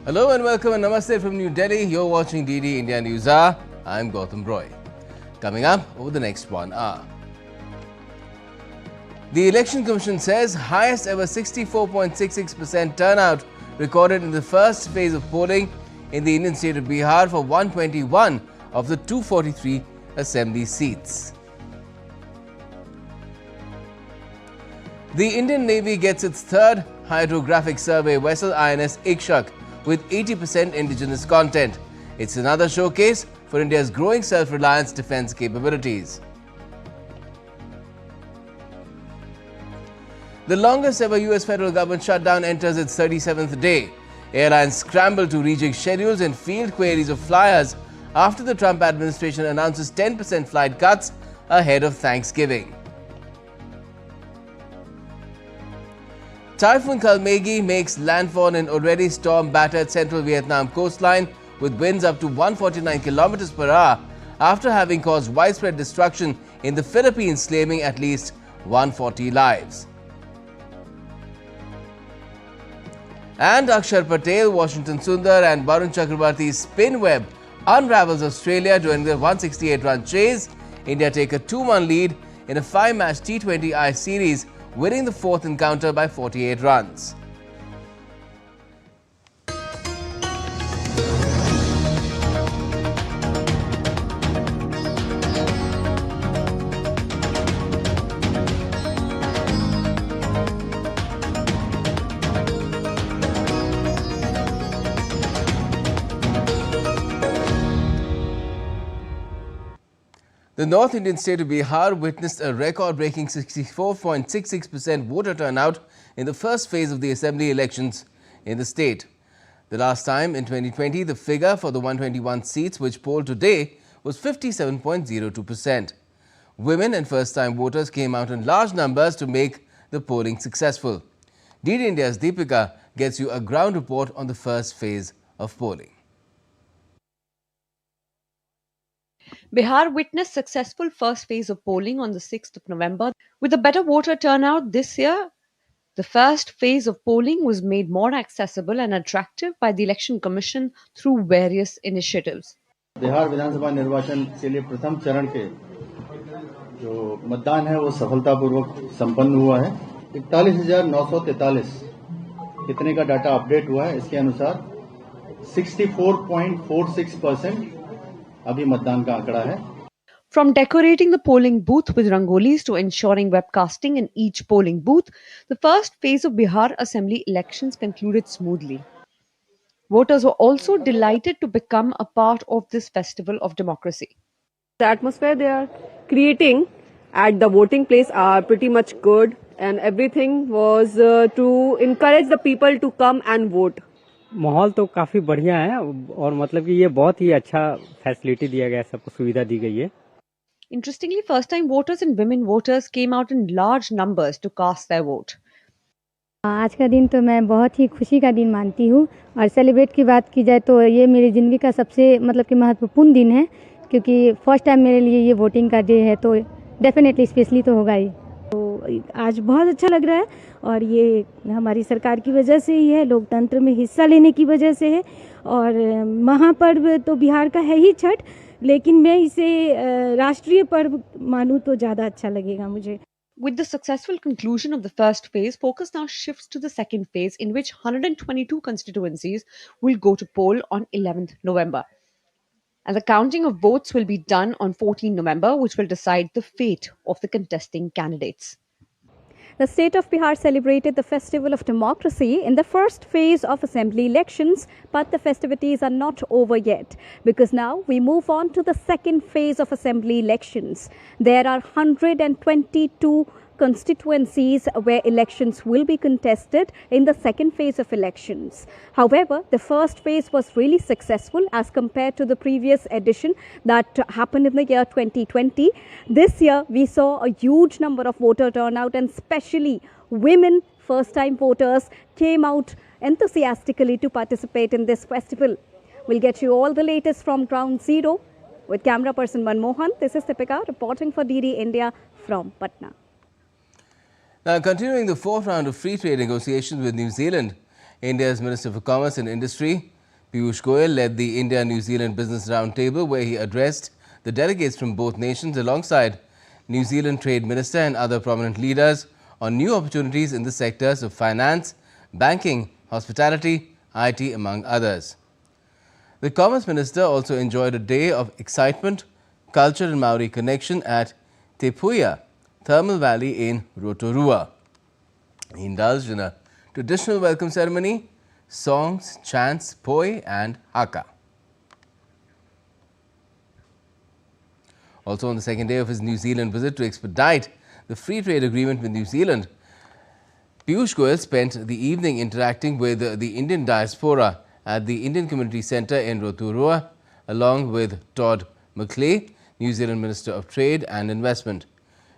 Hello and welcome and namaste from New Delhi. You're watching DD India News Hour. I'm Gautam Roy. Coming up over the next 1 hour. The Election Commission says highest ever 64.66% turnout recorded in the first phase of polling in the Indian state of Bihar for 121 of the 243 assembly seats. The Indian Navy gets its third hydrographic survey vessel INS Ikshak with 80% indigenous content. It's another showcase for India's growing self-reliance defense capabilities. The longest ever US federal government shutdown enters its 37th day. Airlines scramble to rejig schedules and field queries of flyers after the Trump administration announces 10% flight cuts ahead of Thanksgiving. Typhoon Kalmaegi makes landfall in already storm-battered central Vietnam coastline with winds up to 149 km per hour after having caused widespread destruction in the Philippines, claiming at least 140 lives. And Akshar Patel, Washington Sundar and Varun Chakrabarti's spin web unravels Australia during their 168-run chase. India take a 2-1 lead in a 5-match T20I series, winning the fourth encounter by 48 runs. The North Indian state of Bihar witnessed a record-breaking 64.66% voter turnout in the first phase of the assembly elections in the state. The last time, in 2020, the figure for the 121 seats which polled today was 57.02%. Women and first-time voters came out in large numbers to make the polling successful. DD India's Deepika gets you a ground report on the first phase of polling. Bihar witnessed successful first phase of polling on the 6th of November. With a better voter turnout this year, the first phase of polling was made more accessible and attractive by the Election Commission through various initiatives. Bihar विधानसभा निर्वाचन के लिए प्रथम चरण के जो मतदान है वो सफलतापूर्वक संपन्न हुआ है। 41,943 कितने का डाटा अपडेट हुआ है, इसके अनुसार 64.46% अभी मतदान का आंकड़ा है। From decorating the polling booth with rangolis to ensuring webcasting in each polling booth, the first phase of Bihar Assembly elections concluded smoothly. Voters were also delighted to become a part of this festival of democracy. The atmosphere they are creating at the voting place are pretty much good, and everything was to encourage the people to come and vote. माहौल तो काफ़ी बढ़िया है और मतलब कि ये बहुत ही अच्छा फैसिलिटी दिया गया है, सबको सुविधा दी गई है। Interestingly, first-time voters and women voters came out in large numbers to cast their vote. आज का दिन तो मैं बहुत ही खुशी का दिन मानती हूँ और सेलिब्रेट की बात की जाए तो ये मेरी ज़िंदगी का सबसे मतलब कि महत्वपूर्ण दिन है, क्योंकि फर्स्ट टाइम मेरे लिए ये वोटिंग का डे है, तो डेफिनेटली स्पेशली तो होगा ही। तो आज बहुत अच्छा लग रहा है और ये हमारी सरकार की वजह से ही है, लोकतंत्र में हिस्सा लेने की वजह से है। और महापर्व तो बिहार का है ही छठ, लेकिन मैं इसे राष्ट्रीय पर्व मानूं तो ज़्यादा अच्छा लगेगा मुझे। With the successful conclusion of the first phase, focus now shifts to the second phase, in which 122 constituencies will go to poll on 11th November. And the counting of votes will be done on 14 November, which will decide the fate of the contesting candidates. The state of Bihar celebrated the festival of democracy in the first phase of assembly elections, but the festivities are not over yet, because now we move on to the second phase of assembly elections. There are 122 constituencies where elections will be contested in the second phase of elections. However, the first phase was really successful as compared to the previous edition that happened in the year 2020. This year, we saw a huge number of voter turnout, and especially women first-time voters came out enthusiastically to participate in this festival. We'll get you all the latest from Ground Zero with camera person Manmohan. This is Deepika reporting for DD India from Patna. Now, continuing the fourth round of free trade negotiations with New Zealand, India's Minister for Commerce and Industry, Piyush Goyal led the India-New Zealand Business Roundtable, where he addressed the delegates from both nations alongside New Zealand Trade Minister and other prominent leaders on new opportunities in the sectors of finance, banking, hospitality, IT, among others. The Commerce Minister also enjoyed a day of excitement, culture and Maori connection at Te Puia, Thermal Valley in Rotorua. He indulged in a traditional welcome ceremony, songs, chants, poi and haka. Also on the second day of his New Zealand visit to expedite the free trade agreement with New Zealand, Piyush Goyal spent the evening interacting with the Indian diaspora at the Indian Community Centre in Rotorua, along with Todd McClay, New Zealand Minister of Trade and Investment.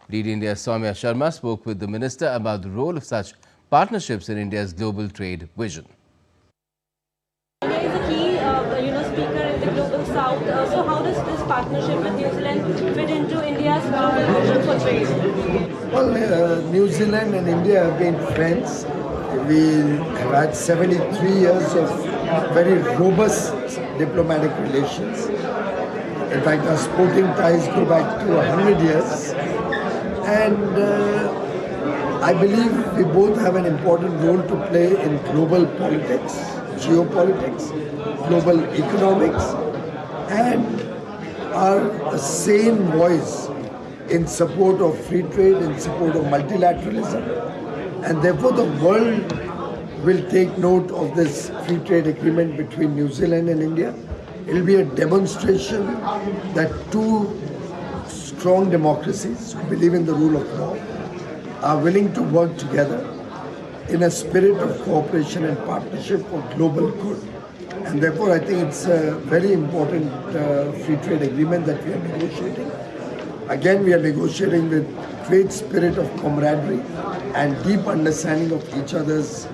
Lead India's Soumya Sharma spoke with the minister about the role of such partnerships in India's global trade vision. India is a key, speaker in the global south. So how does this partnership with New Zealand fit into India's global vision for trade? Well, New Zealand and India have been friends. We have had 73 years of very robust diplomatic relations. In fact, our sporting ties go back to 100 years. And I believe we both have an important role to play in global politics, geopolitics, global economics, and are a sane voice in support of free trade, in support of multilateralism. And therefore the world will take note of this free trade agreement between New Zealand and India. It will be a demonstration that two strong democracies who believe in the rule of law are willing to work together in a spirit of cooperation and partnership for global good. And therefore I think it's a very important free trade agreement that we are negotiating. Again, we are negotiating with great spirit of camaraderie and deep understanding of each other's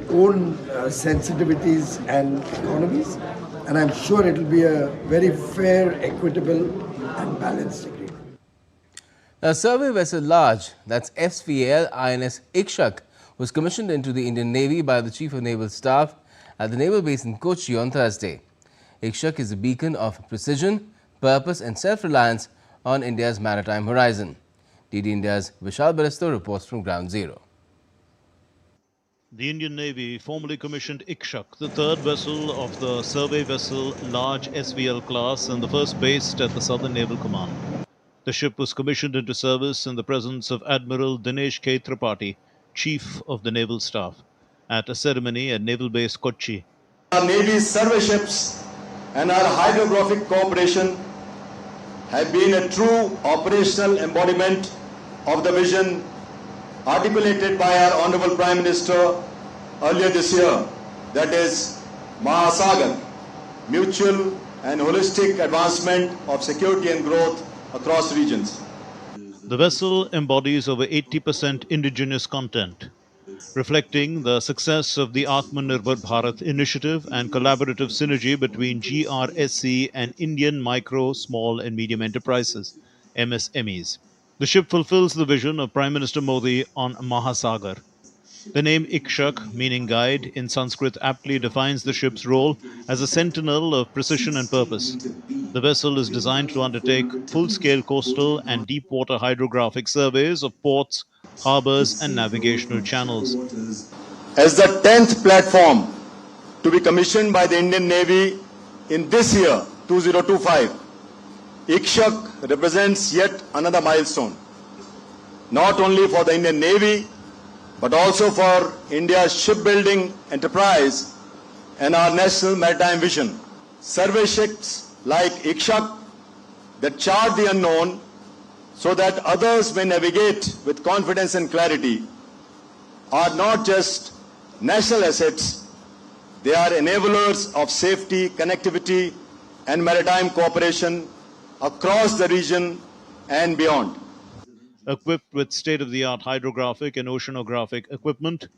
own sensitivities and economies. And I'm sure it will be a very fair, equitable and balanced agreement. A survey vessel large, that's SVL INS Ikshak, was commissioned into the Indian Navy by the Chief of Naval Staff at the Naval Base in Kochi on Thursday. Ikshak is a beacon of precision, purpose and self-reliance on India's maritime horizon. DD India's Vishal Baristo reports from Ground Zero. The Indian Navy formally commissioned Ikshak, the third vessel of the survey vessel large SVL class and the first based at the Southern Naval Command. The ship was commissioned into service in the presence of Admiral Dinesh K. Tripathi, Chief of the Naval Staff, at a ceremony at Naval Base Kochi. Our Navy's survey ships and our hydrographic cooperation have been a true operational embodiment of the vision articulated by our Honorable Prime Minister earlier this year, that is Mahasagar, mutual and holistic advancement of security and growth across regions. The vessel embodies over 80% indigenous content, reflecting the success of the Atmanirbhar Bharat initiative and collaborative synergy between GRSC and Indian micro, small and medium enterprises, MSMEs. The ship fulfills the vision of Prime Minister Modi on Mahasagar. The name Ikshak, meaning guide, in Sanskrit aptly defines the ship's role as a sentinel of precision and purpose. The vessel is designed to undertake full-scale coastal and deep-water hydrographic surveys of ports, harbours and navigational channels. As the 10th platform to be commissioned by the Indian Navy in this year, 2025, Ikshak represents yet another milestone, not only for the Indian Navy, but also for India's shipbuilding enterprise and our national maritime vision. Survey ships like Ikshak that chart the unknown so that others may navigate with confidence and clarity are not just national assets, they are enablers of safety, connectivity and maritime cooperation across the region and beyond. Equipped with state-of-the-art hydrographic and oceanographic equipment,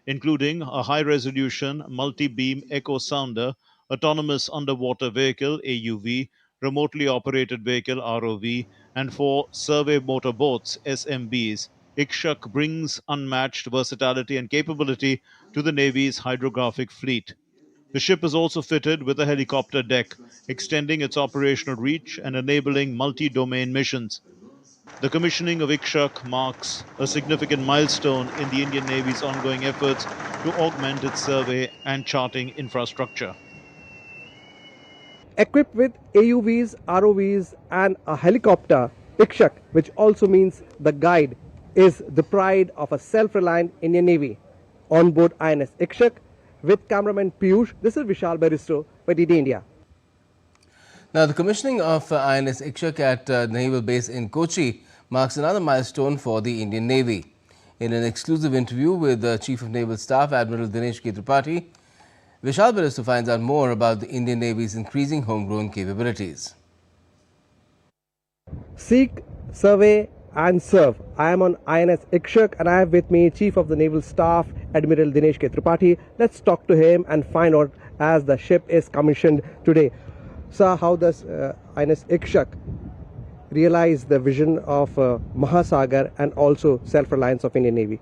including a high-resolution multi-beam echo sounder, autonomous underwater vehicle AUV, remotely operated vehicle ROV, and 4 survey motor boats SMBs, Ikshak brings unmatched versatility and capability to the Navy's hydrographic fleet. The ship is also fitted with a helicopter deck, extending its operational reach and enabling multi-domain missions. The commissioning of Ikshak marks a significant milestone in the Indian Navy's ongoing efforts to augment its survey and charting infrastructure. Equipped with AUVs, ROVs and a helicopter, Ikshak, which also means the guide, is the pride of a self-reliant Indian Navy. On board INS Ikshak, with cameraman Piyush, this is Vishal Baristo for DD India. Now, the commissioning of INS Ikshak at the Naval Base in Kochi marks another milestone for the Indian Navy. In an exclusive interview with the Chief of Naval Staff, Admiral Dinesh K. Tripathi, Vishal Baristo finds out more about the Indian Navy's increasing homegrown capabilities. Seek, survey and serve. I am on INS Ikshak and I have with me Chief of the Naval Staff, Admiral Dinesh K. Tripathi. Let's talk to him and find out as the ship is commissioned today. Sir, how does INS Ikshak realize the vision of Mahasagar and also self-reliance of Indian Navy?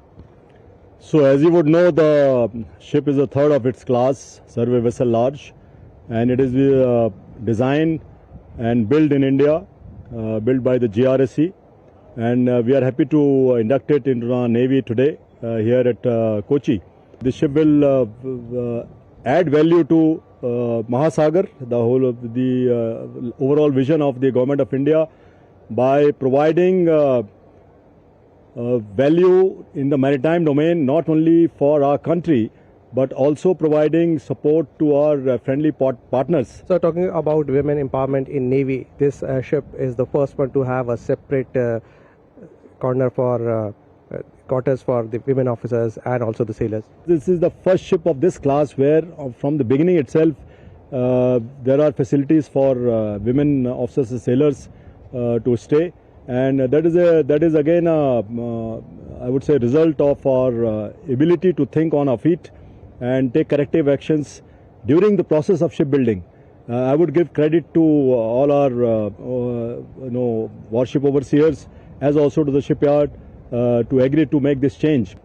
So as you would know, the ship is a third of its class, survey vessel large, and it is designed and built in India, built by the GRSE, and we are happy to induct it into our Navy today here at Kochi. This ship will add value to Mahasagar, the whole of the overall vision of the Government of India, by providing value in the maritime domain, not only for our country, but also providing support to our friendly partners. So talking about women empowerment in Navy, this ship is the first one to have a separate corner for quarters for the women officers and also the sailors. This is the first ship of this class where from the beginning itself there are facilities for women officers and sailors to stay, and that is again I would say result of our ability to think on our feet and take corrective actions during the process of shipbuilding. I would give credit to all our warship overseers as also to the shipyard to agree to make this change.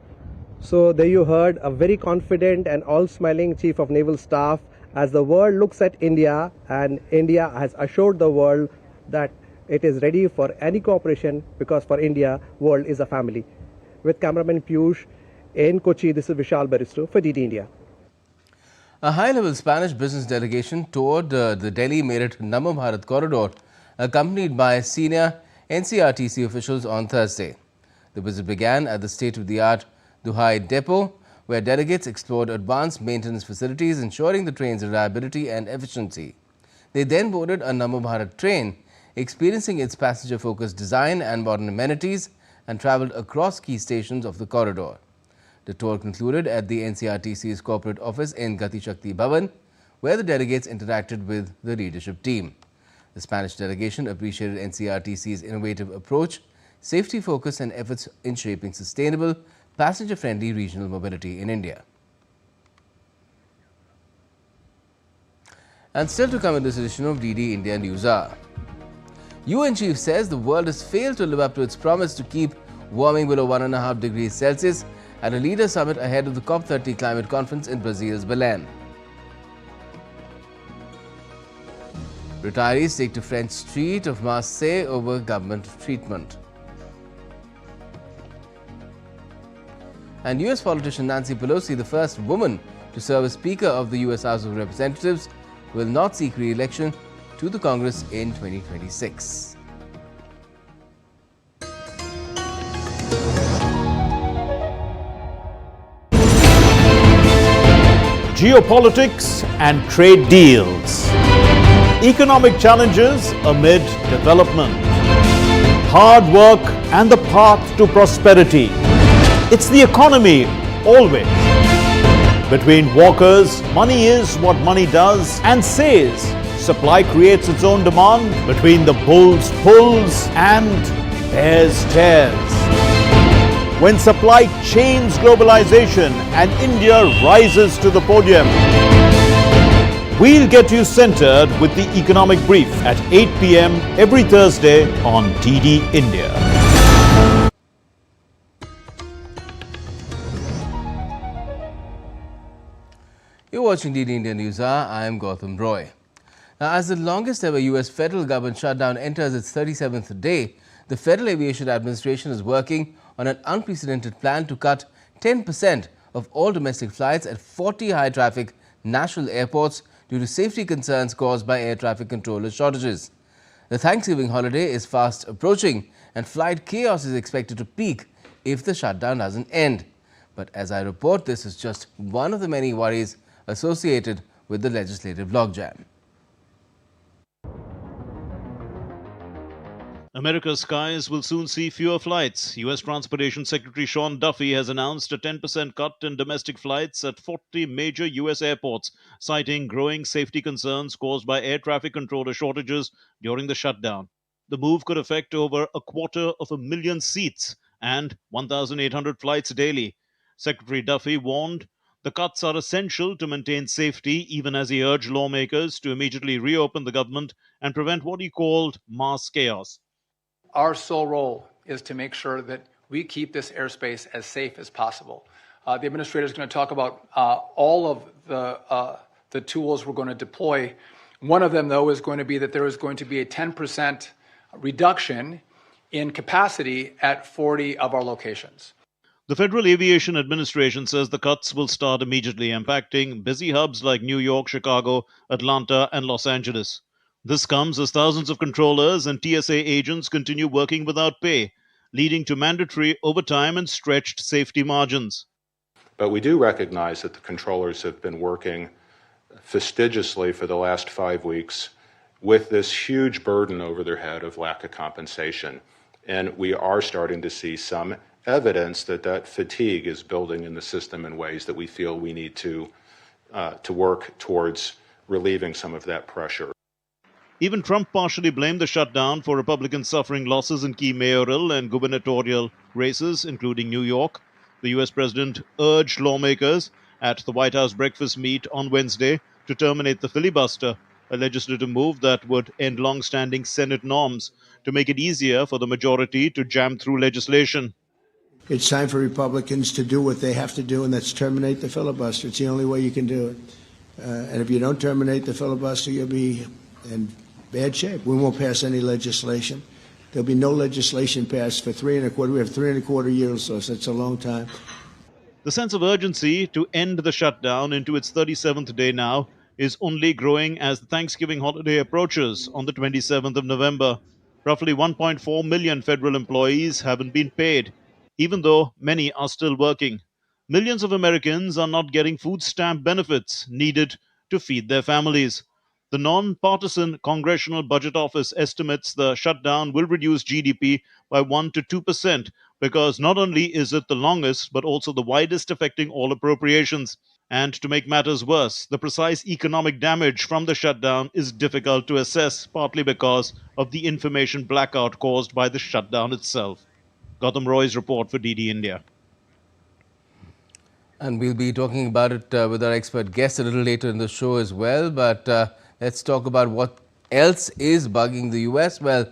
So there you heard a very confident and all-smiling Chief of Naval Staff as the world looks at India, and India has assured the world that it is ready for any cooperation because for India, world is a family. With cameraman Piyush in Kochi, this is Vishal Baristo for DD India. A high-level Spanish business delegation toured the Delhi-Meerut Naval Bharat corridor, accompanied by senior NCRTC officials on Thursday. The visit began at the state-of-the-art Duhai depot, where delegates explored advanced maintenance facilities, ensuring the train's reliability and efficiency. They then boarded a Naval Bharat train, experiencing its passenger-focused design and modern amenities, and travelled across key stations of the corridor. The tour concluded at the NCRTC's corporate office in Gati Shakti Bhavan, where the delegates interacted with the leadership team. The Spanish delegation appreciated NCRTC's innovative approach, safety focus and efforts in shaping sustainable, passenger-friendly regional mobility in India. And still to come in this edition of DD India News Hour. UN chief says the world has failed to live up to its promise to keep warming below 1.5 degrees Celsius at a leader summit ahead of the COP30 climate conference in Brazil's Belém. Retirees take to French street of Marseille over government treatment. And US politician Nancy Pelosi, the first woman to serve as Speaker of the US House of Representatives, will not seek re-election to the Congress in 2026. Geopolitics and trade deals. Economic challenges amid development. Hard work and the path to prosperity. It's the economy, always. Between walkers, money is what money does and says. Supply creates its own demand. Between the bulls pulls and bears tears. When supply chains globalization and India rises to the podium. We'll get you centered with the Economic Brief at 8 p.m. every Thursday on DD India. You're watching DD India News Hour. I am Gautam Roy. Now, as the longest ever U.S. federal government shutdown enters its 37th day, the Federal Aviation Administration is working on an unprecedented plan to cut 10% of all domestic flights at 40 high-traffic national airports due to safety concerns caused by air traffic controller shortages. The Thanksgiving holiday is fast approaching and flight chaos is expected to peak if the shutdown doesn't end. But as I report, this is just one of the many worries associated with the legislative logjam. America's skies will soon see fewer flights. U.S. Transportation Secretary Sean Duffy has announced a 10% cut in domestic flights at 40 major U.S. airports, citing growing safety concerns caused by air traffic controller shortages during the shutdown. The move could affect over 250,000 seats and 1,800 flights daily. Secretary Duffy warned the cuts are essential to maintain safety, even as he urged lawmakers to immediately reopen the government and prevent what he called mass chaos. Our sole role is to make sure that we keep this airspace as safe as possible. The administrator is going to talk about all of the tools we're going to deploy. One of them, though, is going to be that there is going to be a 10% reduction in capacity at 40 of our locations. The Federal Aviation Administration says the cuts will start immediately, impacting busy hubs like New York, Chicago, Atlanta, and Los Angeles. This comes as thousands of controllers and TSA agents continue working without pay, leading to mandatory overtime and stretched safety margins. But we do recognize that the controllers have been working fastidiously for the last 5 weeks with this huge burden over their head of lack of compensation. And we are starting to see some evidence that that fatigue is building in the system in ways that we feel we need to work towards relieving some of that pressure. Even Trump partially blamed the shutdown for Republicans suffering losses in key mayoral and gubernatorial races, including New York. The U.S. president urged lawmakers at the White House breakfast meet on Wednesday to terminate the filibuster, a legislative move that would end long-standing Senate norms to make it easier for the majority to jam through legislation. It's time for Republicans to do what they have to do, and that's terminate the filibuster. It's the only way you can do it. And if you don't terminate the filibuster, you'll be in bad shape. We won't pass any legislation. There'll be no legislation passed for 3.25. We have 3.25 years, so it's a long time. The sense of urgency to end the shutdown into its 37th day now is only growing as the Thanksgiving holiday approaches on the 27th of November. Roughly 1.4 million federal employees haven't been paid, even though many are still working. Millions of Americans are not getting food stamp benefits needed to feed their families. The non-partisan Congressional Budget Office estimates the shutdown will reduce GDP by 1 to 2% because not only is it the longest, but also the widest affecting all appropriations. And to make matters worse, the precise economic damage from the shutdown is difficult to assess, partly because of the information blackout caused by the shutdown itself. Gautam Roy's report for DD India. And we'll be talking about it with our expert guest a little later in the show as well. But let's talk about what else is bugging the U.S. Well,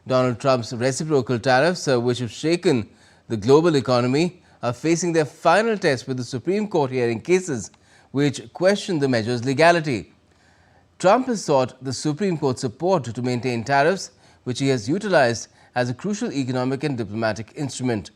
Donald Trump's reciprocal tariffs, which have shaken the global economy, are facing their final test with the Supreme Court hearing cases which question the measure's legality. Trump has sought the Supreme Court support to maintain tariffs, which he has utilized as a crucial economic and diplomatic instrument.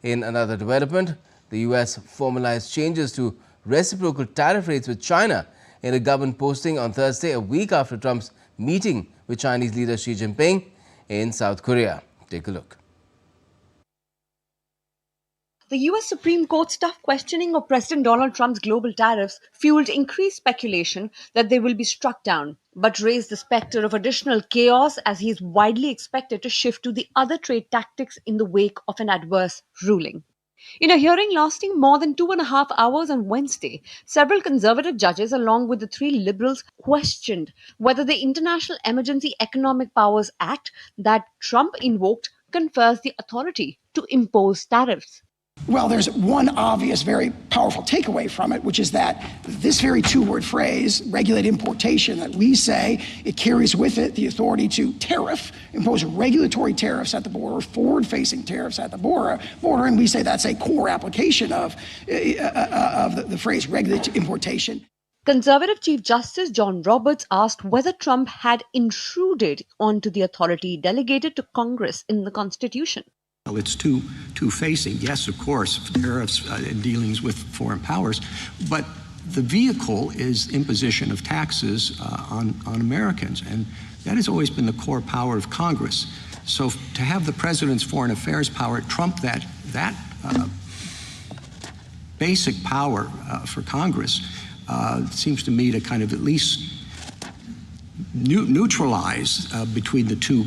In another development, the U.S. formalized changes to reciprocal tariff rates with China in a government posting on Thursday, a week after Trump's meeting with Chinese leader Xi Jinping in South Korea. Take a look. The US Supreme Court's tough questioning of President Donald Trump's global tariffs fueled increased speculation that they will be struck down, but raised the specter of additional chaos as he is widely expected to shift to the other trade tactics in the wake of an adverse ruling. In a hearing lasting more than 2.5 hours on Wednesday, several conservative judges, along with the 3 liberals, questioned whether the International Emergency Economic Powers Act that Trump invoked confers the authority to impose tariffs. Well, there's one obvious, very powerful takeaway from it, which is that this very 2-word phrase, regulate importation, that we say it carries with it the authority to tariff, impose regulatory tariffs at the border, forward-facing tariffs at the border, and we say that's a core application of the phrase regulate importation. Conservative Chief Justice John Roberts asked whether Trump had intruded onto the authority delegated to Congress in the Constitution. Well, it's two-facing. Yes, of course, tariffs and dealings with foreign powers, but the vehicle is imposition of taxes on Americans, and that has always been the core power of Congress. So to have the president's foreign affairs power trump that basic power for Congress seems to me to kind of at least neutralize between the two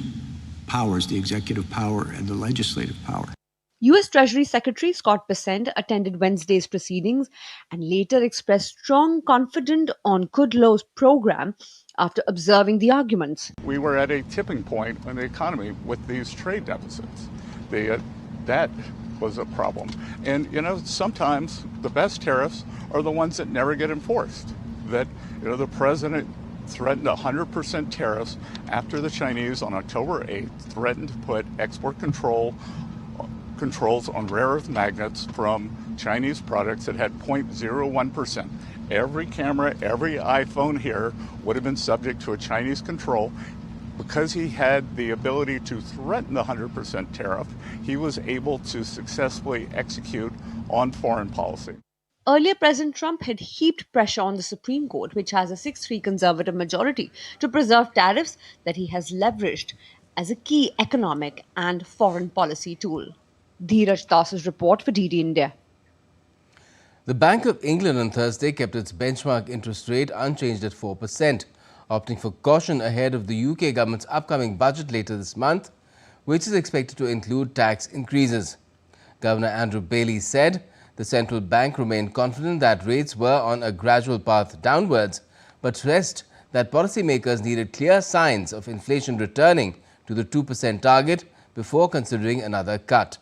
powers, the executive power and the legislative power. U.S. Treasury Secretary Scott Bessent attended Wednesday's proceedings and later expressed strong confidence on Kudlow's program after observing the arguments. We were at a tipping point in the economy with these trade deficits. That was a problem. And, sometimes the best tariffs are the ones that never get enforced. That, the president threatened 100% tariffs after the Chinese on October 8th threatened to put export controls on rare earth magnets from Chinese products that had 0.01%. Every camera, every iPhone here would have been subject to a Chinese control. Because he had the ability to threaten the 100% tariff, he was able to successfully execute on foreign policy. Earlier, President Trump had heaped pressure on the Supreme Court, which has a 6-3 conservative majority, to preserve tariffs that he has leveraged as a key economic and foreign policy tool. Dheeraj Das's report for DD India. The Bank of England on Thursday kept its benchmark interest rate unchanged at 4%, opting for caution ahead of the UK government's upcoming budget later this month, which is expected to include tax increases. Governor Andrew Bailey said the central bank remained confident that rates were on a gradual path downwards, but stressed that policymakers needed clear signs of inflation returning to the 2% target before considering another cut.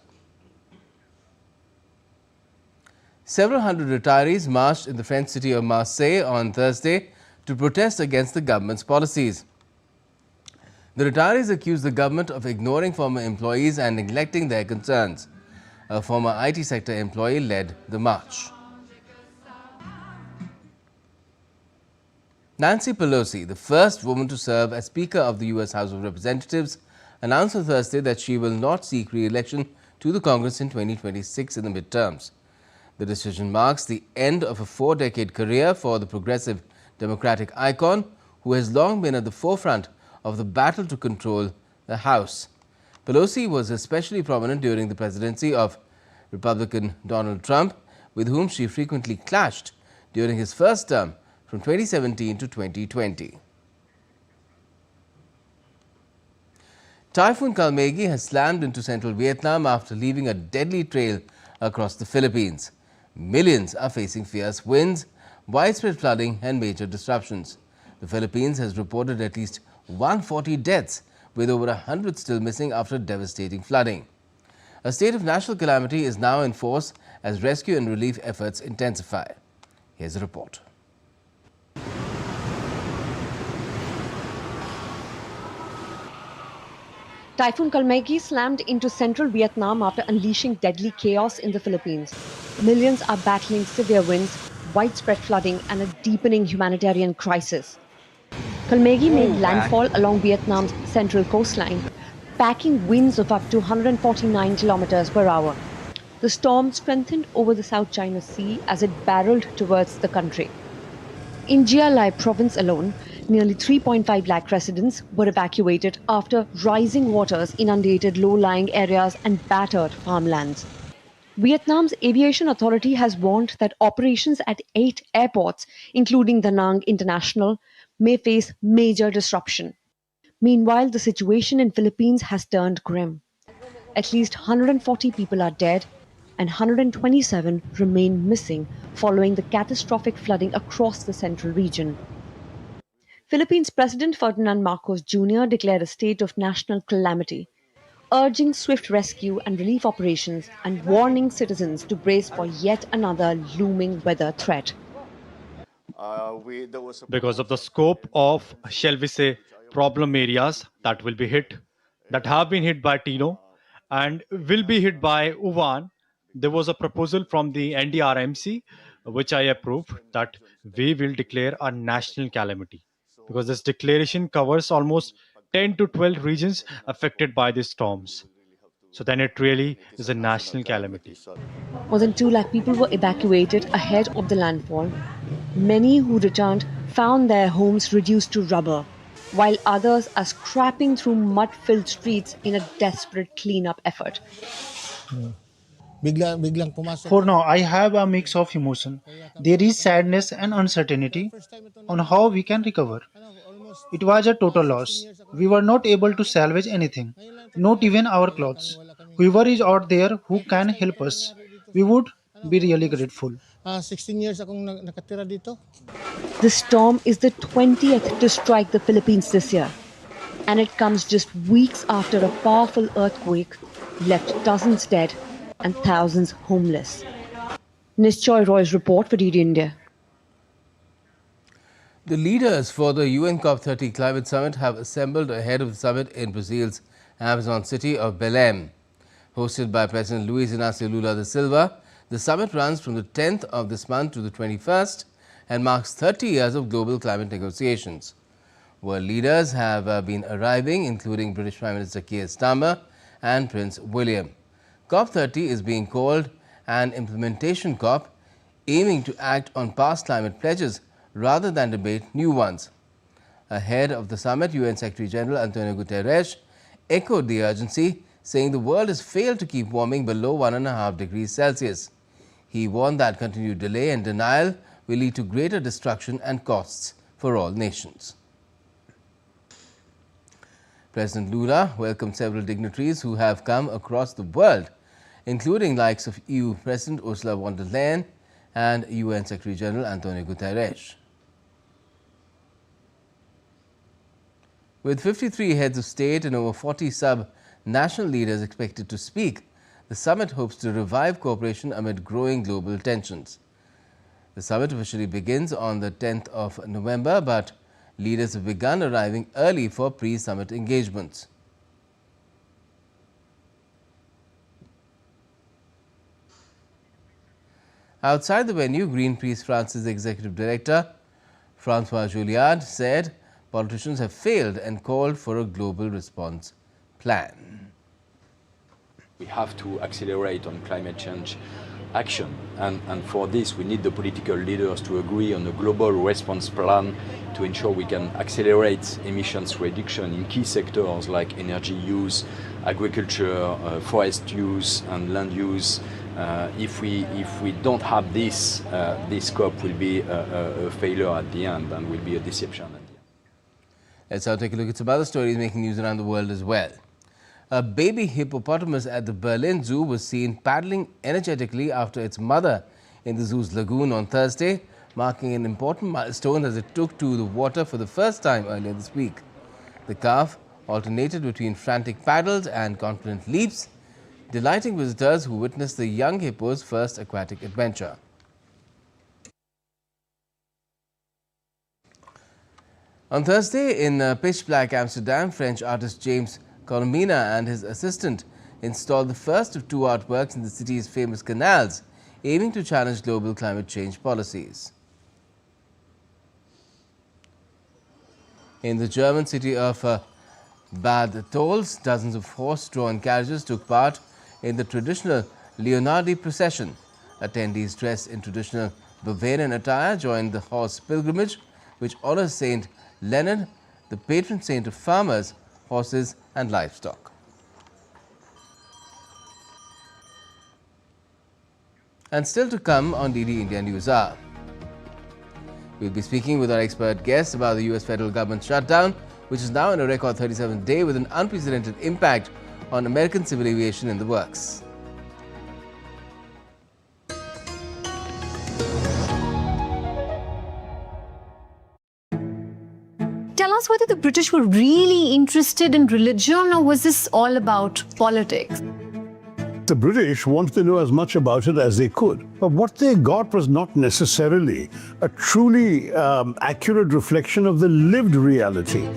Several hundred retirees marched in the French city of Marseille on Thursday to protest against the government's policies. The retirees accused the government of ignoring former employees and neglecting their concerns. A former IT sector employee led the march. Nancy Pelosi, the first woman to serve as Speaker of the U.S. House of Representatives, announced on Thursday that she will not seek re-election to the Congress in 2026 in the midterms. The decision marks the end of a 4-decade career for the progressive Democratic icon, who has long been at the forefront of the battle to control the House. Pelosi was especially prominent during the presidency of Republican Donald Trump, with whom she frequently clashed during his first term from 2017 to 2020. Typhoon Kalmaegi has slammed into central Vietnam after leaving a deadly trail across the Philippines. Millions are facing fierce winds, widespread flooding and major disruptions. The Philippines has reported at least 140 deaths, with over 100 still missing after devastating flooding. A state of national calamity is now in force as rescue and relief efforts intensify. Here's a report. Typhoon Kalmaegi slammed into central Vietnam after unleashing deadly chaos in the Philippines. Millions are battling severe winds, widespread flooding and a deepening humanitarian crisis. Kalmaegi made landfall along Vietnam's central coastline, packing winds of up to 149 kilometers per hour. The storm strengthened over the South China Sea as it barreled towards the country. In Gia Lai province alone, nearly 3.5 lakh residents were evacuated after rising waters inundated low-lying areas and battered farmlands. Vietnam's aviation authority has warned that operations at 8 airports, including Da Nang International, may face major disruption. Meanwhile, the situation in Philippines has turned grim. At least 140 people are dead and 127 remain missing following the catastrophic flooding across the central region. Philippines President Ferdinand Marcos Jr. declared a state of national calamity, urging swift rescue and relief operations and warning citizens to brace for yet another looming weather threat. Because of the scope of, shall we say, problem areas that will be hit, that have been hit by Tino and will be hit by Uvan, there was a proposal from the NDRMC which I approve, that we will declare a national calamity, because this declaration covers almost 10 to 12 regions affected by these storms. So then it really is a national calamity. More than 2 lakh people were evacuated ahead of the landfall. Many who returned found their homes reduced to rubble, while others are scrapping through mud-filled streets in a desperate cleanup effort. For now, I have a mix of emotion. There is sadness and uncertainty on how we can recover. It was a total loss. We were not able to salvage anything, not even our clothes. Whoever is out there who can help us, we would be really grateful. 16 years akong nakatira dito. The storm is the 20th to strike the Philippines this year, and it comes just weeks after a powerful earthquake left dozens dead and thousands homeless. Nischoy Roy's report for DD India. The leaders for the UN COP30 Climate Summit have assembled ahead of the summit in Brazil's Amazon city of Belém. Hosted by President Luiz Inácio Lula da Silva, the summit runs from the 10th of this month to the 21st and marks 30 years of global climate negotiations. World leaders have been arriving, including British Prime Minister Keir Starmer and Prince William. COP30 is being called an implementation COP, aiming to act on past climate pledges rather than debate new ones. Ahead of the summit, UN Secretary General Antonio Guterres echoed the urgency, saying the world has failed to keep warming below 1.5 degrees Celsius. He warned that continued delay and denial will lead to greater destruction and costs for all nations. President Lula welcomed several dignitaries who have come across the world, including likes of EU President Ursula von der Leyen and UN Secretary General Antonio Guterres. With 53 heads of state and over 40 sub-national leaders expected to speak, the summit hopes to revive cooperation amid growing global tensions. The summit officially begins on the 10th of November, but leaders have begun arriving early for pre-summit engagements. Outside the venue, Greenpeace France's executive director, François Julliard, said politicians have failed and called for a global response plan. We have to accelerate on climate change action, and for this we need the political leaders to agree on a global response plan to ensure we can accelerate emissions reduction in key sectors like energy use, agriculture, forest use and land use. If we don't have this, this COP will be a failure at the end and will be a deception at the end. Let's now take a look at some other stories making news around the world as well. A baby hippopotamus at the Berlin Zoo was seen paddling energetically after its mother in the zoo's lagoon on Thursday, marking an important milestone as it took to the water for the first time earlier this week. The calf alternated between frantic paddles and confident leaps, delighting visitors who witnessed the young hippo's first aquatic adventure. On Thursday, in pitch-black Amsterdam, French artist James Colomina and his assistant installed the first of 2 artworks in the city's famous canals, aiming to challenge global climate change policies. In the German city of Bad Tolz, dozens of horse-drawn carriages took part in the traditional Leonardi procession. Attendees dressed in traditional Bavarian attire joined the horse pilgrimage, which honors Saint Leonard, the patron saint of farmers, horses and livestock. And still to come on DD India News Hour. We'll be speaking with our expert guests about the US federal government shutdown, which is now in a record 37th day with an unprecedented impact on American civil aviation in the works. Tell us whether the British were really interested in religion, or was this all about politics? The British wanted to know as much about it as they could. But what they got was not necessarily a truly accurate reflection of the lived reality.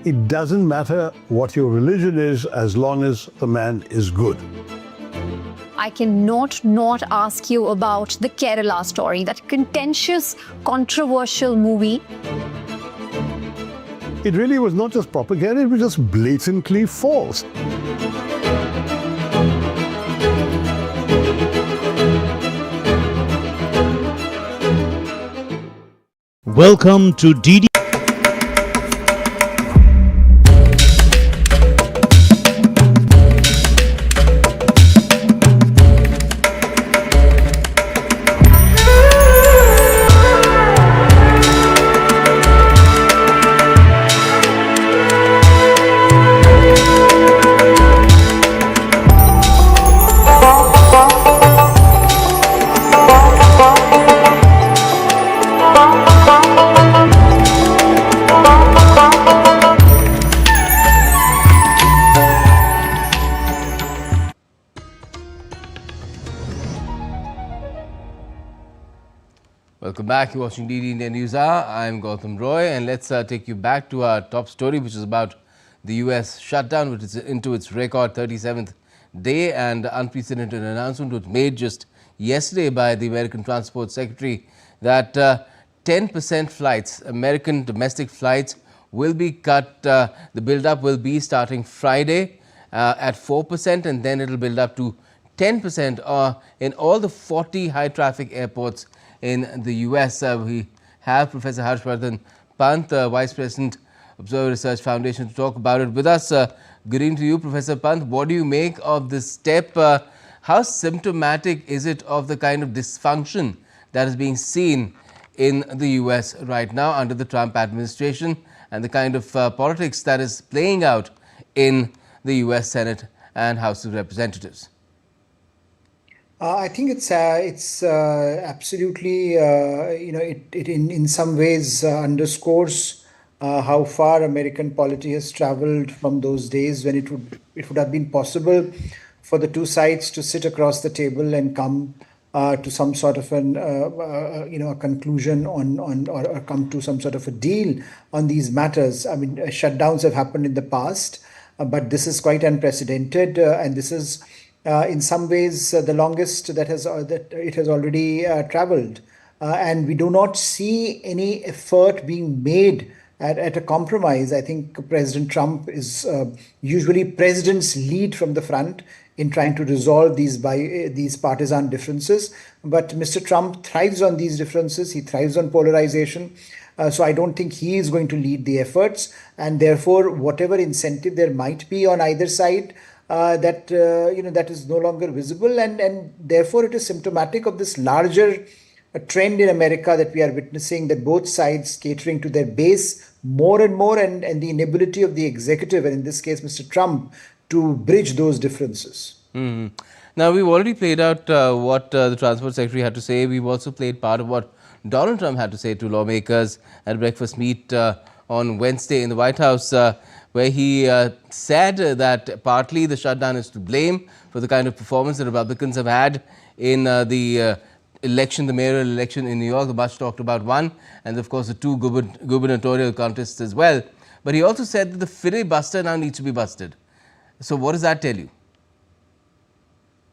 It doesn't matter what your religion is as long as the man is good. I cannot not ask you about the Kerala story, that contentious, controversial movie. It really was not just propaganda, it was just blatantly false. Welcome to DD. Welcome back. You're watching DD India News Hour. I'm Gautam Roy, and let's take you back to our top story, which is about the US shutdown, which is into its record 37th day, and the unprecedented announcement was made just yesterday by the American Transport Secretary that 10% flights, American domestic flights, will be cut. The build-up will be starting Friday at 4%, and then it will build up to 10% in all the 40 high-traffic airports in the US. We have Professor Harshvardhan Pant, Vice President, Observer Research Foundation, to talk about it with us. Good evening to you, Professor Pant. What do you make of this step? How symptomatic is it of the kind of dysfunction that is being seen in the US right now under the Trump administration, and the kind of politics that is playing out in the US Senate and House of Representatives? I think it's absolutely, it in some ways underscores how far American polity has traveled from those days when it would have been possible for the two sides to sit across the table and come to some sort of a conclusion or come to some sort of a deal on these matters. I mean, shutdowns have happened in the past, but this is quite unprecedented, and this is in some ways the longest that it has already traveled, and we do not see any effort being made at a compromise. I think President Trump is usually presidents lead from the front in trying to resolve these partisan differences, but Mr. Trump thrives on these differences. He thrives on polarization. So I don't think he is going to lead the efforts, and therefore whatever incentive there might be on either side, that is no longer visible, and therefore it is symptomatic of this larger trend in America that we are witnessing, that both sides catering to their base more and more, and the inability of the executive, and in this case Mr. Trump, to bridge those differences. Now, we've already played out what the Transport Secretary had to say. We've also played part of what Donald Trump had to say to lawmakers at a breakfast meet on Wednesday in the White House, where he said that partly the shutdown is to blame for the kind of performance the Republicans have had in the election, the mayoral election in New York, the much talked about one, and of course the two gubernatorial contests as well. But he also said that the filibuster now needs to be busted. So what does that tell you?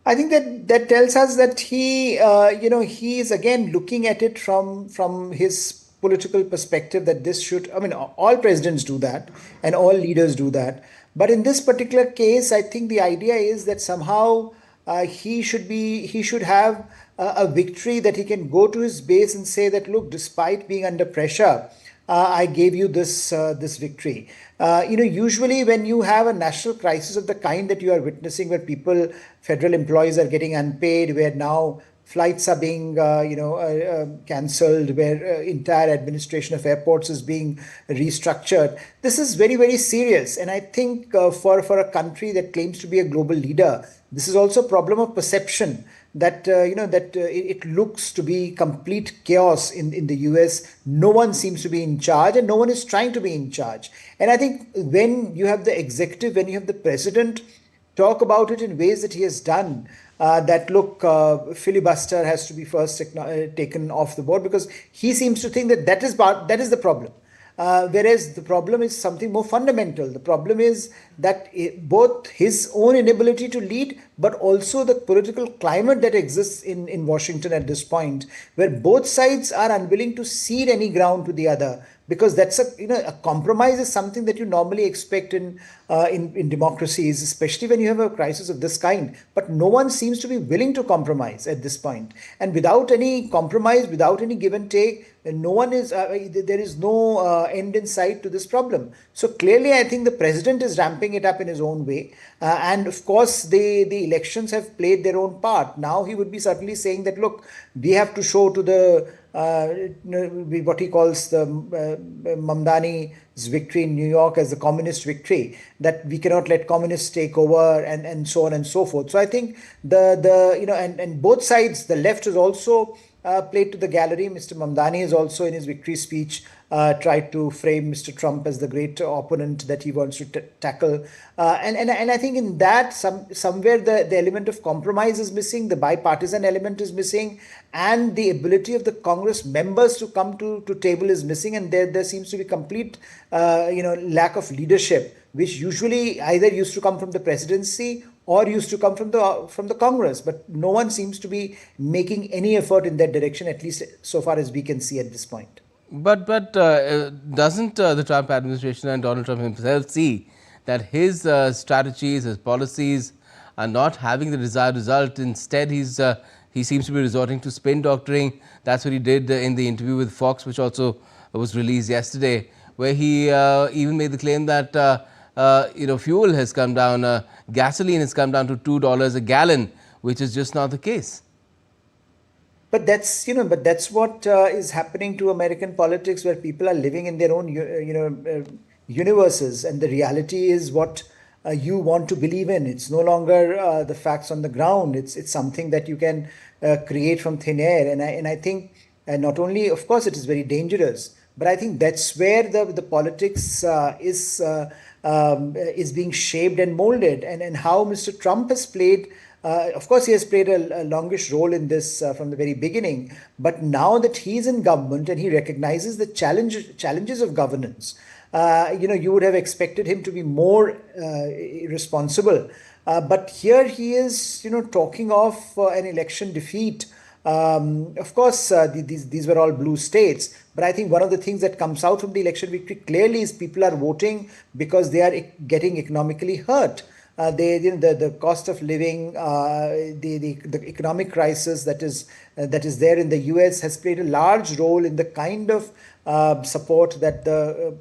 I think that tells us that he is again looking at it from his political perspective, that this should, I mean, all presidents do that and all leaders do that. But in this particular case, I think the idea is that somehow he should have a victory, that he can go to his base and say that, look, despite being under pressure, I gave you this victory. Usually when you have a national crisis of the kind that you are witnessing, where federal employees are getting unpaid, where now flights are being cancelled, where entire administration of airports is being restructured, this is very, very serious. And I think for a country that claims to be a global leader, this is also a problem of perception, that it looks to be complete chaos in the US. No one seems to be in charge, and no one is trying to be in charge. And I think when you have the executive, when you have the president talk about it in ways that he has done, that look, filibuster has to be first taken off the board, because he seems to think that is the problem. Whereas the problem is something more fundamental. The problem is that both his own inability to lead, but also the political climate that exists in Washington at this point, where both sides are unwilling to cede any ground to the other. Because that's a compromise is something that you normally expect in democracies, especially when you have a crisis of this kind. But no one seems to be willing to compromise at this point. And without any compromise, without any give and take, no one is there is no end in sight to this problem. So clearly, I think the president is ramping it up in his own way, and of course, the elections have played their own part. Now he would be certainly saying that, look, we have to show to the what he calls the Mamdani's victory in New York as the communist victory, that we cannot let communists take over, and so on and so forth. So I think and both sides, the left is also played to the gallery. Mr. Mamdani is also in his victory speech tried to frame Mr. Trump as the great opponent that he wants to tackle. And I think in that somewhere the element of compromise is missing, the bipartisan element is missing, and the ability of the Congress members to come to table is missing. And there seems to be complete lack of leadership, which usually either used to come from the presidency or used to come from the Congress. But no one seems to be making any effort in that direction, at least so far as we can see at this point. But doesn't the Trump administration and Donald Trump himself see that his strategies, his policies are not having the desired result? Instead, he seems to be resorting to spin doctoring. That's what he did in the interview with Fox, which also was released yesterday, where he even made the claim that fuel has come down, gasoline has come down to $2 a gallon, which is just not the case. But that's what is happening to American politics, where people are living in their own universes, and the reality is what you want to believe in. It's no longer the facts on the ground. It's something that you can create from thin air, and I think not only, of course, it is very dangerous, but I think that's where the politics is being shaped and molded, and how Mr. Trump has played. Of course, he has played a longish role in this from the very beginning. But now that he's in government and he recognizes the challenges of governance, you would have expected him to be more responsible. But here he is, talking of an election defeat. Of course, these were all blue states. But I think one of the things that comes out from the election victory clearly is people are voting because they are getting economically hurt. The cost of living, the economic crisis that is there in the US has played a large role in the kind of support that the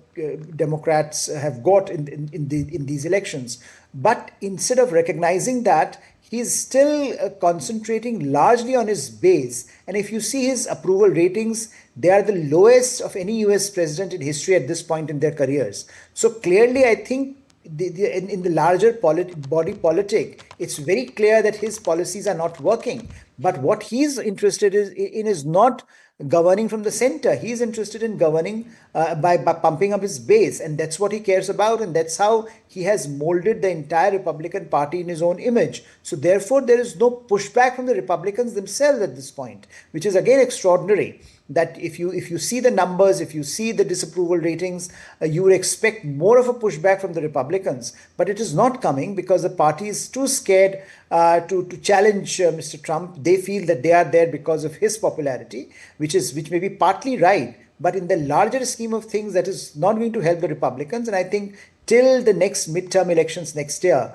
Democrats have got in these elections. But instead of recognizing that, he's still concentrating largely on his base. And if you see his approval ratings, they are the lowest of any US president in history at this point in their careers. So clearly, I think in the larger body politic, it's very clear that his policies are not working. But what he's interested in is not governing from the center. He's interested in governing by pumping up his base, and that's what he cares about, and that's how he has molded the entire Republican Party in his own image. So therefore, there is no pushback from the Republicans themselves at this point, which is again extraordinary. That if you see the numbers, if you see the disapproval ratings, you would expect more of a pushback from the Republicans. But it is not coming because the party is too scared to challenge Mr. Trump. They feel that they are there because of his popularity, which may be partly right. But in the larger scheme of things, that is not going to help the Republicans. And I think till the next midterm elections next year,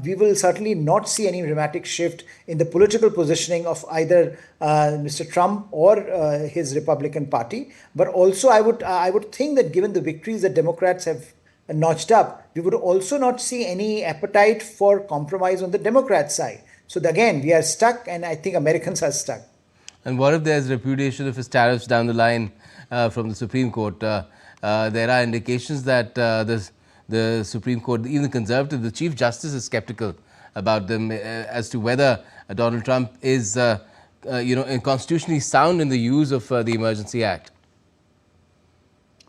we will certainly not see any dramatic shift in the political positioning of either Mr. Trump or his Republican Party. But also, I would think that given the victories that Democrats have notched up, we would also not see any appetite for compromise on the Democrat side. So again, we are stuck, and I think Americans are stuck. And what if there's repudiation of his tariffs down the line from the Supreme Court? There are indications that the Supreme Court, even the conservative, the Chief Justice is skeptical about them as to whether Donald Trump is, constitutionally sound in the use of the Emergency Act.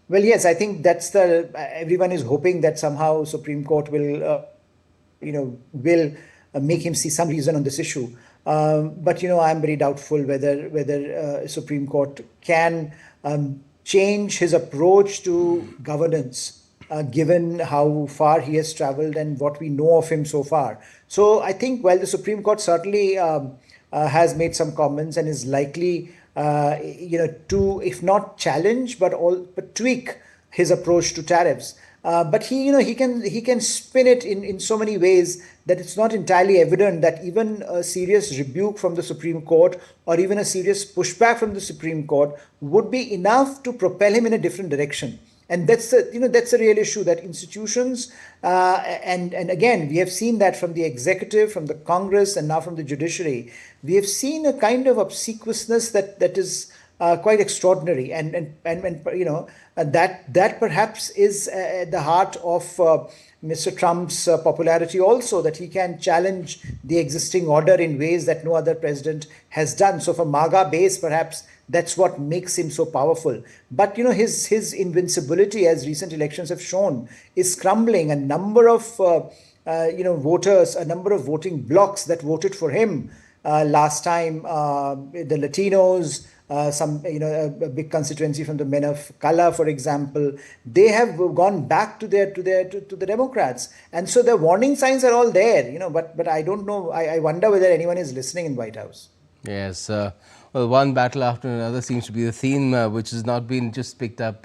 Well, yes, I think that's everyone is hoping that somehow Supreme Court will make him see some reason on this issue. But I'm very doubtful whether Supreme Court can change his approach to governance, given how far he has traveled and what we know of him so far. So I think while the Supreme Court certainly has made some comments and is likely, to, if not challenge, but tweak his approach to tariffs. But he can spin it in so many ways that it's not entirely evident that even a serious rebuke from the Supreme Court or even a serious pushback from the Supreme Court would be enough to propel him in a different direction. And that's the real issue, that institutions and again we have seen that from the executive, from the Congress, and now from the judiciary. We have seen a kind of obsequiousness that is quite extraordinary, and that perhaps is at the heart of Mr. Trump's popularity also, that he can challenge the existing order in ways that no other president has done. So for MAGA base, perhaps that's what makes him so powerful. But his invincibility, as recent elections have shown, is crumbling. A number of voters, a number of voting blocs that voted for him last time, the Latinos, a big constituency from the men of color, for example, they have gone back to the Democrats, and so the warning signs are all there. But I don't know. I wonder whether anyone is listening in White House. Yes. Well, one battle after another seems to be the theme, which has not been just picked up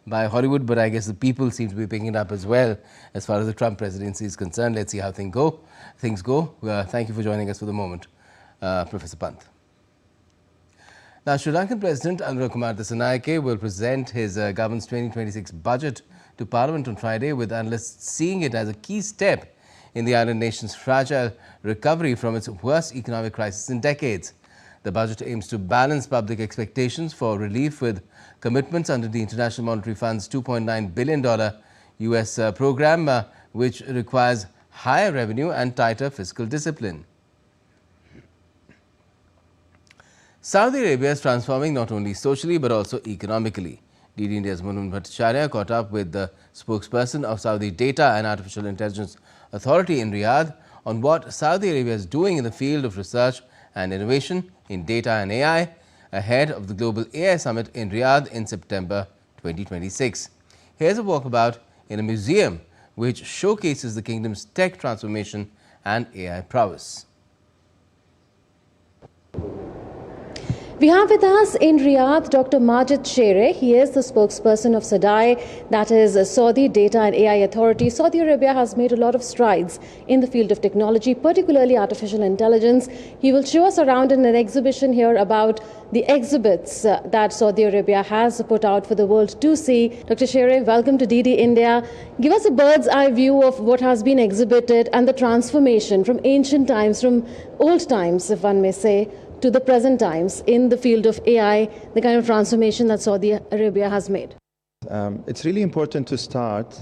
by Hollywood, but I guess the people seem to be picking it up as well as far as the Trump presidency is concerned. Let's see how things go. Thank you for joining us for the moment, Professor Pant. Now, Sri Lankan President Anura Kumar Dissanayake will present his government's 2026 budget to Parliament on Friday, with analysts seeing it as a key step in the island nation's fragile recovery from its worst economic crisis in decades. The budget aims to balance public expectations for relief with commitments under the International Monetary Fund's $2.9 billion US program, which requires higher revenue and tighter fiscal discipline. Saudi Arabia is transforming not only socially but also economically. DD India's Munun Bhattacharya caught up with the spokesperson of Saudi Data and Artificial Intelligence Authority in Riyadh on what Saudi Arabia is doing in the field of research and innovation in data and AI ahead of the Global AI Summit in Riyadh in September 2026. Here's a walkabout in a museum which showcases the kingdom's tech transformation and AI prowess. We have with us in Riyadh Dr. Majid Shere. He is the spokesperson of SADAI, that is Saudi Data and AI Authority. Saudi Arabia has made a lot of strides in the field of technology, particularly artificial intelligence. He will show us around in an exhibition here about the exhibits that Saudi Arabia has put out for the world to see. Dr. Shere, welcome to DD India. Give us a bird's eye view of what has been exhibited and the transformation from ancient times, from old times, if one may say, to the present times in the field of AI, the kind of transformation that Saudi Arabia has made. It's really important to start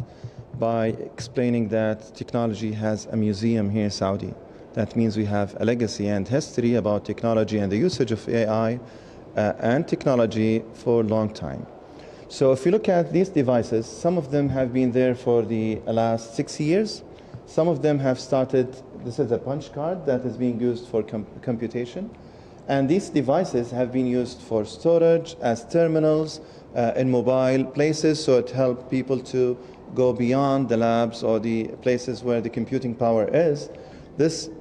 by explaining that technology has a museum here in Saudi. That means we have a legacy and history about technology and the usage of AI and technology for a long time. So if you look at these devices, some of them have been there for the last 6 years. Some of them have started, this is a punch card that is being used for computation. And these devices have been used for storage, as terminals, in mobile places, so it helps people to go beyond the labs or the places where the computing power is. This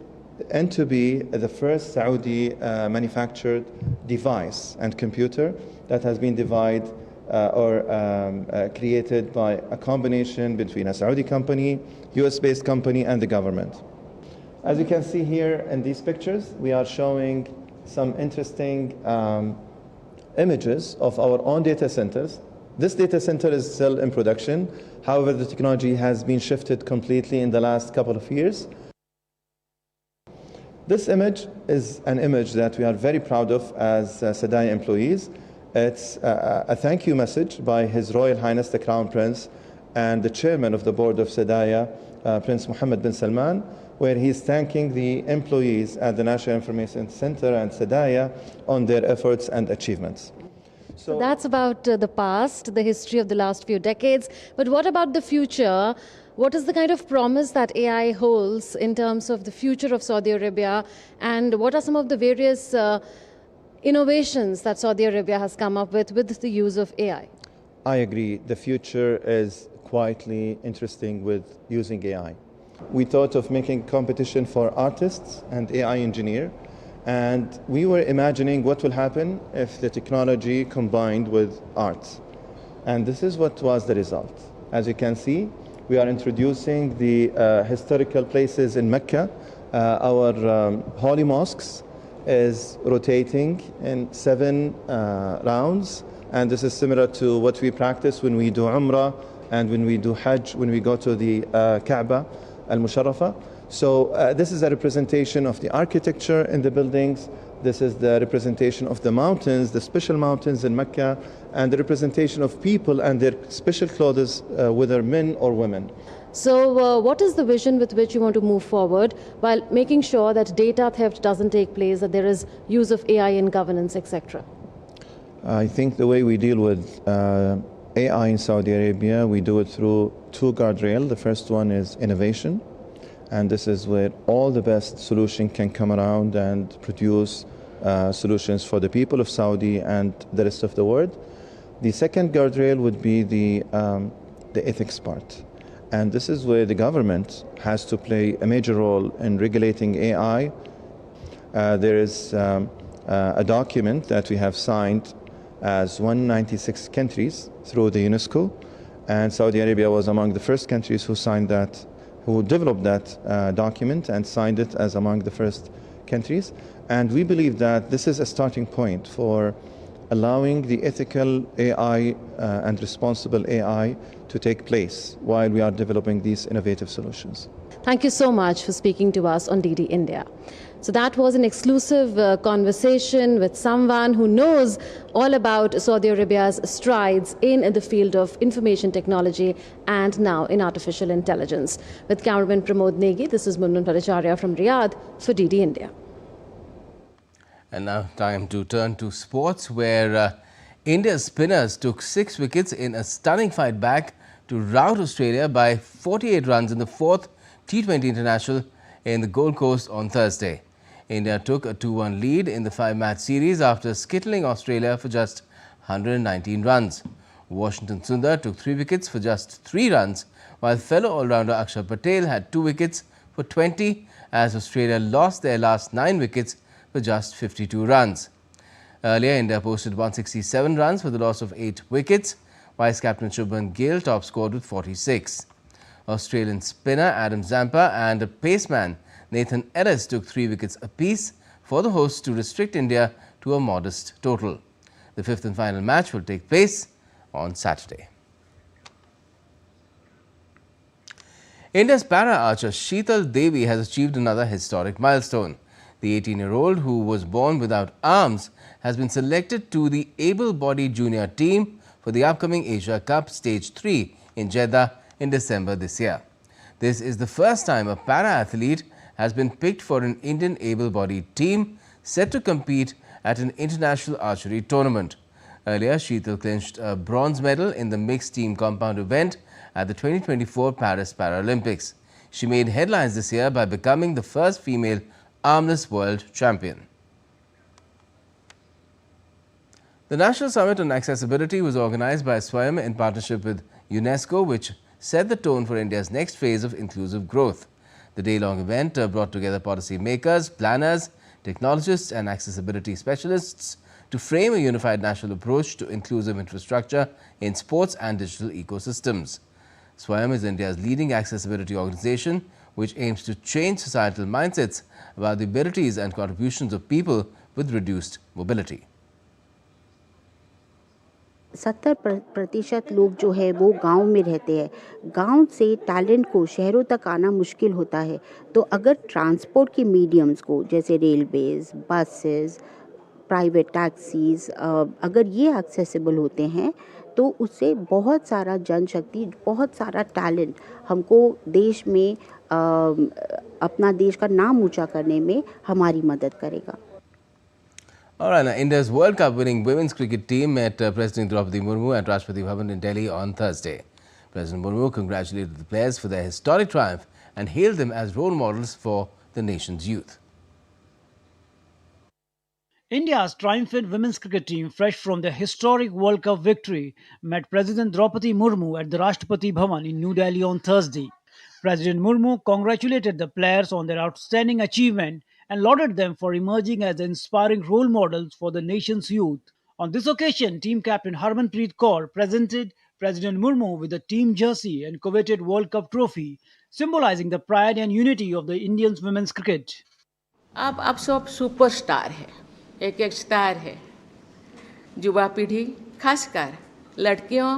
aimed to be the first Saudi manufactured device and computer that has been created by a combination between a Saudi company, US-based company, and the government. As you can see here in these pictures, we are showing some interesting images of our own data centers. This data center is still in production. However, the technology has been shifted completely in the last couple of years. This image is an image that we are very proud of as SADAI employees. It's a thank you message by His Royal Highness the Crown Prince and the chairman of the board of SADAI, Prince Mohammed bin Salman, where he's thanking the employees at the National Information Center and SADAI on their efforts and achievements. So that's about the past, the history of the last few decades. But what about the future? What is the kind of promise that AI holds in terms of the future of Saudi Arabia? And what are some of the various innovations that Saudi Arabia has come up with the use of AI? I agree. The future is quietly interesting with using AI. We thought of making competition for artists and AI engineer, and we were imagining what will happen if the technology combined with arts. And this is what was the result. As you can see, we are introducing the historical places in Mecca. Our holy mosques is rotating in 7 rounds, and this is similar to what we practice when we do Umrah and when we do Hajj, when we go to the Kaaba al-Musharrafa. So this is a representation of the architecture in the buildings. This is the representation of the mountains, the special mountains in Mecca, and the representation of people and their special clothes, whether men or women. So what is the vision with which you want to move forward while making sure that data theft doesn't take place, that there is use of AI in governance, etc.? I think the way we deal with AI in Saudi Arabia, we do it through 2 guardrails. The first one is innovation, and this is where all the best solutions can come around and produce solutions for the people of Saudi and the rest of the world. The second guardrail would be the ethics part. And this is where the government has to play a major role in regulating AI. There is a document that we have signed as 196 countries through the UNESCO, and Saudi Arabia was among the first countries who signed that, who developed that document and signed it as among the first countries. And we believe that this is a starting point for allowing the ethical AI and responsible AI to take place while we are developing these innovative solutions. Thank you so much for speaking to us on DD India. So that was an exclusive conversation with someone who knows all about Saudi Arabia's strides in the field of information technology and now in artificial intelligence. With cameraman Pramod Negi, this is Munnan Paracharya from Riyadh for DD India. And now time to turn to sports, where India's spinners took 6 wickets in a stunning fight back to rout Australia by 48 runs in the 4th T20 International in the Gold Coast on Thursday. India took a 2-1 lead in the 5-match series after skittling Australia for just 119 runs. Washington Sundar took 3 wickets for just 3 runs, while fellow all-rounder Akshar Patel had 2 wickets for 20 as Australia lost their last 9 wickets for just 52 runs. Earlier, India posted 167 runs for the loss of 8 wickets. Vice-captain Shubman Gill top scored with 46. Australian spinner Adam Zampa and paceman Nathan Ellis took 3 wickets apiece for the hosts to restrict India to a modest total. The 5th and final match will take place on Saturday. India's para-archer Sheetal Devi has achieved another historic milestone. The 18-year-old, who was born without arms, has been selected to the able-bodied junior team for the upcoming Asia Cup Stage 3 in Jeddah in December this year. This is the first time a para-athlete has been picked for an Indian able-bodied team set to compete at an international archery tournament. Earlier, Sheetal clinched a bronze medal in the mixed team compound event at the 2024 Paris Paralympics. She made headlines this year by becoming the first female armless world champion. The National Summit on Accessibility was organized by Swayam in partnership with UNESCO, which set the tone for India's next phase of inclusive growth. The day-long event brought together policy makers, planners, technologists and accessibility specialists to frame a unified national approach to inclusive infrastructure in sports and digital ecosystems. Swayam is India's leading accessibility organization, which aims to change societal mindsets about the abilities and contributions of people with reduced mobility. 70% लोग जो है वो गांव में रहते हैं. गांव से टैलेंट को शहरों तक आना मुश्किल होता है. तो अगर ट्रांसपोर्ट के मीडियम्स को जैसे रेलवेज, बसेस, प्राइवेट टैक्सीज अगर ये एक्सेसिबल होते हैं तो उससे बहुत सारा जनशक्ति, बहुत सारा टैलेंट हमको देश में अपना देश का नाम ऊंचा करने में हमारी मदद करेगा. All right, now India's World Cup winning women's cricket team met President Draupadi Murmu at Rashtrapati Bhavan in Delhi on Thursday. President Murmu congratulated the players for their historic triumph and hailed them as role models for the nation's youth. India's triumphant women's cricket team, fresh from their historic World Cup victory, met President Draupadi Murmu at the Rashtrapati Bhavan in New Delhi on Thursday. President Murmu congratulated the players on their outstanding achievement and lauded them for emerging as inspiring role models for the nation's youth. On this occasion, team captain Harmanpreet Kaur presented President Murmu with the team jersey and coveted World Cup trophy, symbolizing the pride and unity of the Indians women's cricket. आप सब superstar है, एक star है। युवा पीढ़ी खासकर लड़कियों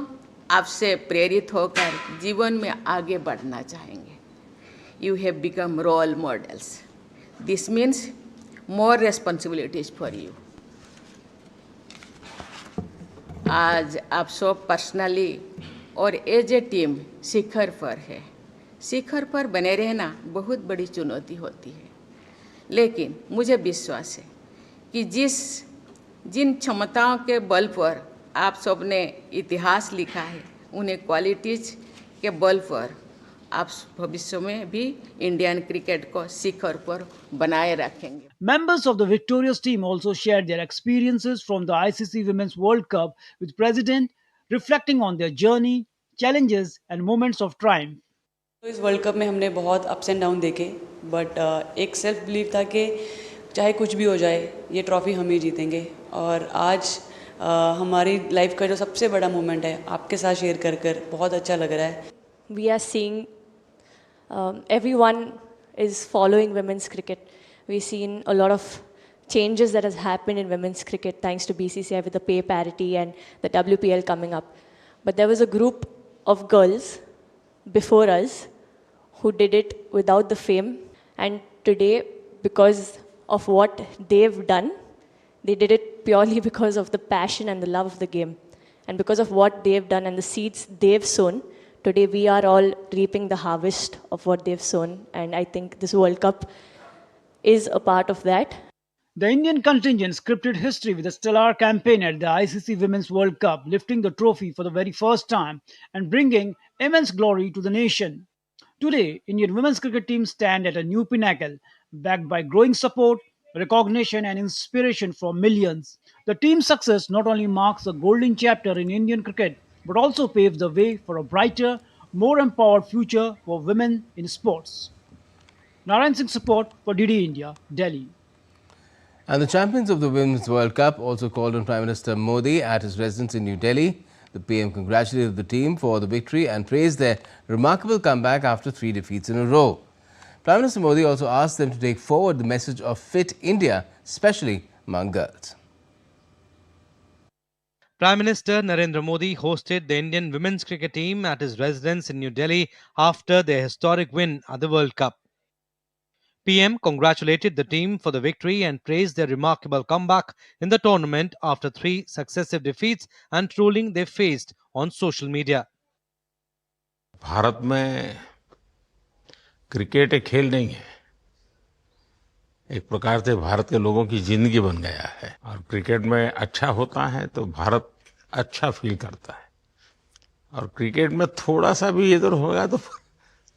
आपसे प्रेरित होकर जीवन में आगे बढ़ना चाहेंगे। You have become role models. This means more responsibilities for you. आज आप सब पर्सनली और एज ए टीम शिखर पर है। शिखर पर बने रहना बहुत बड़ी चुनौती होती है, लेकिन मुझे विश्वास है कि जिन क्षमताओं के बल पर आप सब ने इतिहास लिखा है, उन्हें क्वालिटीज के बल पर आप भविष्य में भी इंडियन क्रिकेट को शिखर पर बनाए रखेंगे। Members of the victorious team also shared their experiences from the ICC Women's World Cup with President, reflecting on their journey, challenges and moments of triumph. तो इस वर्ल्ड कप में हमने बहुत अप्स एंड डाउन देखे, but एक self believe था कि चाहे कुछ भी हो जाए ये ट्रॉफी हम ही जीतेंगे। और आज हमारी लाइफ का जो सबसे बड़ा मोमेंट है आपके साथ शेयर कर बहुत अच्छा लग रहा है। We are seeing everyone is following women's cricket. We've seen a lot of changes that has happened in women's cricket thanks to BCCI with the pay parity and the WPL coming up. But there was a group of girls before us who did it without the fame, and today, because of what they've done, they did it purely because of the passion and the love of the game. And because of what they've done and the seeds they've sown, today we are all reaping the harvest of what they've sown. And I think this World Cup is a part of that. The Indian contingent scripted history with a stellar campaign at the ICC Women's World Cup, lifting the trophy for the very first time and bringing immense glory to the nation. Today, Indian women's cricket team stand at a new pinnacle, backed by growing support, recognition and inspiration from millions. The team's success not only marks a golden chapter in Indian cricket, but also paves the way for a brighter, more empowered future for women in sports. Narayan Singh support for DD India, Delhi. And the champions of the Women's World Cup also called on Prime Minister Modi at his residence in New Delhi. The PM congratulated the team for the victory and praised their remarkable comeback after 3 defeats in a row. Prime Minister Modi also asked them to take forward the message of Fit India, especially among girls. Prime Minister Narendra Modi hosted the Indian women's cricket team at his residence in New Delhi after their historic win at the World Cup. PM congratulated the team for the victory and praised their remarkable comeback in the tournament after 3 successive defeats and trolling they faced on social media. Bharat में cricket एक खेल नहीं है, एक प्रकार से भारत के लोगों की जिंदगी बन गया है और क्रिकेट में अच्छा होता है तो भारत अच्छा फील करता है और क्रिकेट में थोड़ा सा भी इधर होगा तो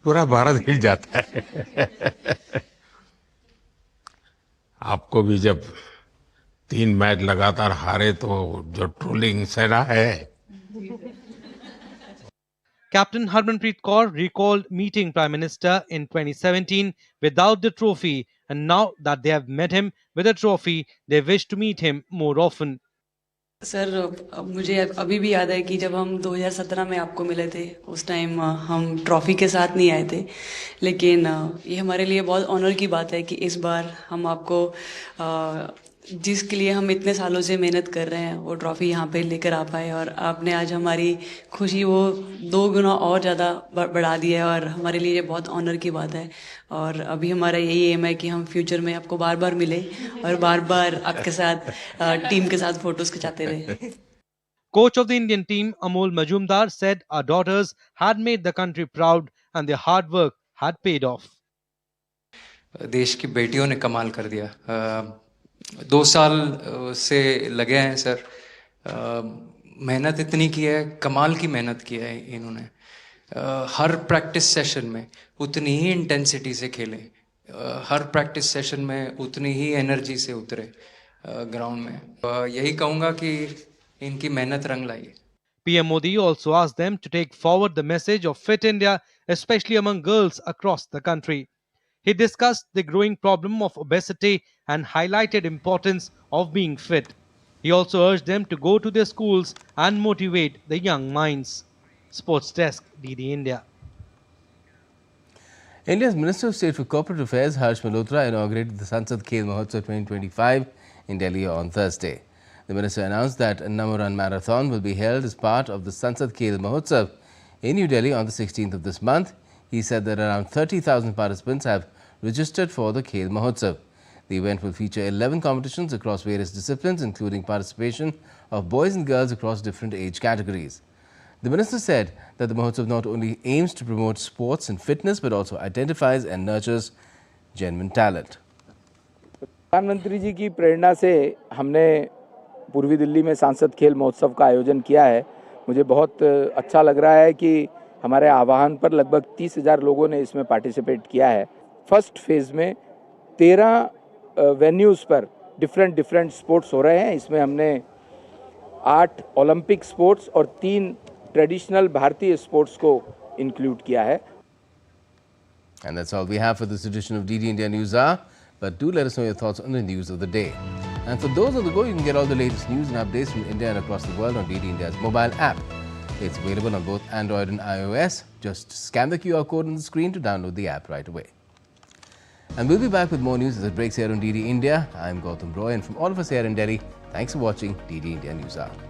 पूरा भारत हिल जाता है। आपको भी जब 3 मैच लगातार हारे तो जो ट्रोलिंग सेना है। Captain Harmanpreet Kaur recalled meeting Prime Minister in 2017 without the trophy, and now that they have met him with a trophy, they wish to meet him more often. Sir, मुझे अभी भी याद है कि जब हम 2017 में आपको मिले थे, उस टाइम हम ट्रॉफी के साथ नहीं आए थे, लेकिन ये हमारे लिए बहुत ऑनर की बात है कि इस बार हम आपको जिसके लिए हम इतने सालों से मेहनत कर रहे हैं वो ट्रॉफी यहाँ पे लेकर आ पाए और आपने आज हमारी खुशी वो 2 गुना और ज़्यादा बढ़ा दी है और हमारे लिए ये बहुत ऑनर की बात है। और अभी हमारा यही एम है कि हम फ्यूचर में आपको बार बार मिले और बार बार आपके साथ टीम के साथ फोटोज खिंचाते रहे। Coach of the Indian team Amol Majumdar said our daughters had made the country proud and their hard work had paid off. देश की बेटियों ने कमाल कर दिया। 2 साल से लगे हैं सर, मेहनत इतनी की है, कमाल की मेहनत की है इन्होंने। हर प्रैक्टिस सेशन में उतनी ही इंटेंसिटी से खेले, हर प्रैक्टिस सेशन में उतनी ही एनर्जी से उतरे। ग्राउंड में। यही कहूँगा कि इनकी मेहनत रंग लाई। PM Modi also asked them to take forward the message of Fit India, especially among girls across the country. He discussed the growing problem of obesity and highlighted importance of being fit. He also urged them to go to their schools and motivate the young minds. Sports Desk, DD India. India's Minister of State for Corporate Affairs, Harsh Malhotra, inaugurated the Sansad Khel Mahotsav 2025 in Delhi on Thursday. The minister announced that a number run marathon will be held as part of the Sansad Khel Mahotsav in New Delhi on the 16th of this month. He said that around 30,000 participants have registered for the Khel Mahotsav. The event will feature 11 competitions across various disciplines, including participation of boys and girls across different age categories. The minister said that the Mahotsav not only aims to promote sports and fitness, but also identifies and nurtures genuine talent. प्रधानमंत्री जी की प्रेरणा से हमने पूर्वी दिल्ली में सांसद खेल महोत्सव का आयोजन किया है। मुझे बहुत अच्छा लग रहा है कि हमारे आह्वान पर लगभग 30,000 लोगों ने इसमें पार्टिसिपेट किया है। फर्स्ट फेज में 13 वेन्यूज़ पर डिफरेंट स्पोर्ट्स हो रहे हैं। इसमें हमने 8 ओलंपिक स्पोर्ट्स और 3 ट्रेडिशनल भारतीय स्पोर्ट्स को इंक्लूड किया है। And that's all we have for this edition of DD India News Hour. But do let us know your thoughts on the news of the day. And for those on the go, you can get all the latest news and updates from India and across the world on DD India's mobile app. It's available on both Android and iOS. Just scan the QR code on the screen to download the app right away. And we'll be back with more news as it breaks here on DD India. I'm Gautam Roy, and from all of us here in Delhi, thanks for watching DD India News Hour.